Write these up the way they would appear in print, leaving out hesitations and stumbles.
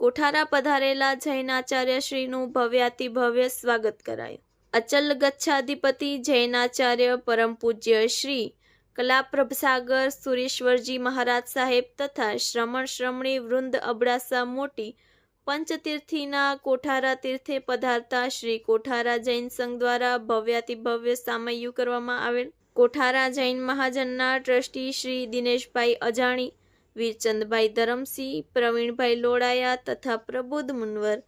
કોઠારા પધારેલા જૈનાચાર્ય શ્રીનું ભવ્યાતિભવ્ય સ્વાગત કરાયું. અચલ ગચ્છાધિપતિ જૈનાચાર્ય પરમ પૂજ્ય શ્રી કલાપ્રભસાગર સુરેશ્વરજી મહારાજ સાહેબ તથા શ્રમણ શ્રમણી વૃંદ અબડાસા મોટી પંચતીર્થીના કોઠારા તીર્થે પધારતા શ્રી કોઠારા જૈન સંઘ દ્વારા ભવ્યાતિભવ્ય સામૈયું કરવામાં આવેલ. કોઠારા જૈન મહાજનના ટ્રસ્ટી શ્રી દિનેશભાઈ અજાણી, વીરચંદભાઈ ધરમસિંહ, પ્રવીણભાઈ લોડાયા તથા પ્રબુદ્ધ મુનવર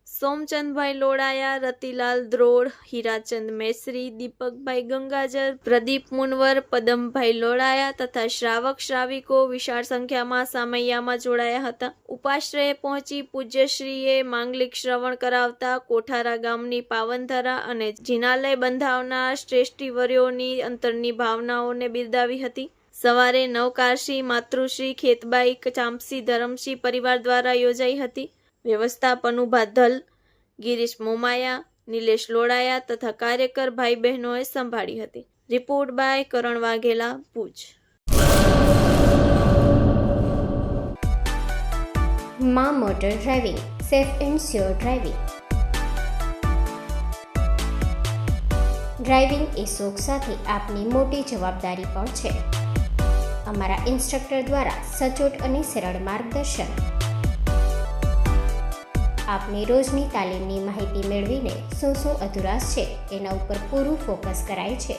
સોમચંદભાઈ લોડાયા, રતિલાલ દ્રોડ, હીરાચંદ મેસરી, દીપકભાઈ ગંગાજર, પ્રદીપ મુનવર, પદમભાઈ લોડાયા તથા શ્રાવક શ્રાવિકો વિશાળ સંખ્યામાં સામૈયામાં જોડાયા હતા. ઉપાશ્રયે પહોંચી પૂજ્યશ્રીએ માંગલિક શ્રવણ કરાવતા કોઠારા ગામની પાવનધરા અને જિનાલય બંધાવનાર શ્રેષ્ઠીવર્યોની અંતરની ભાવનાઓને બિરદાવી હતી. સવારે નવકારશી માતૃશ્રી ખેતબાઈ ચાંપસી ધરમસિંહ પરિવાર દ્વારા યોજાઈ હતી. વ્યવસ્થાપન ભાધલ, ગિરીશ મોમાયા, નિલેશ લોડાયા તથા કાર્યકર ભાઈ બહેનોએ સંભાળી હતી. Report by Karan Vaghela, Bhuj. માં motor driving, safe and sure driving. Driving એ શોખ સાથે આપની મોટી જવાબદારી પણ છે. અમારા ઇન્સ્ટ્રક્ટર દ્વારા સચોટ અને સરળ માર્ગદર્શન. આપની રોજની તાલીમની માહિતી મેળવીને શું અધુરાશ છે એના ઉપર પૂરું ફોકસ કરાય છે.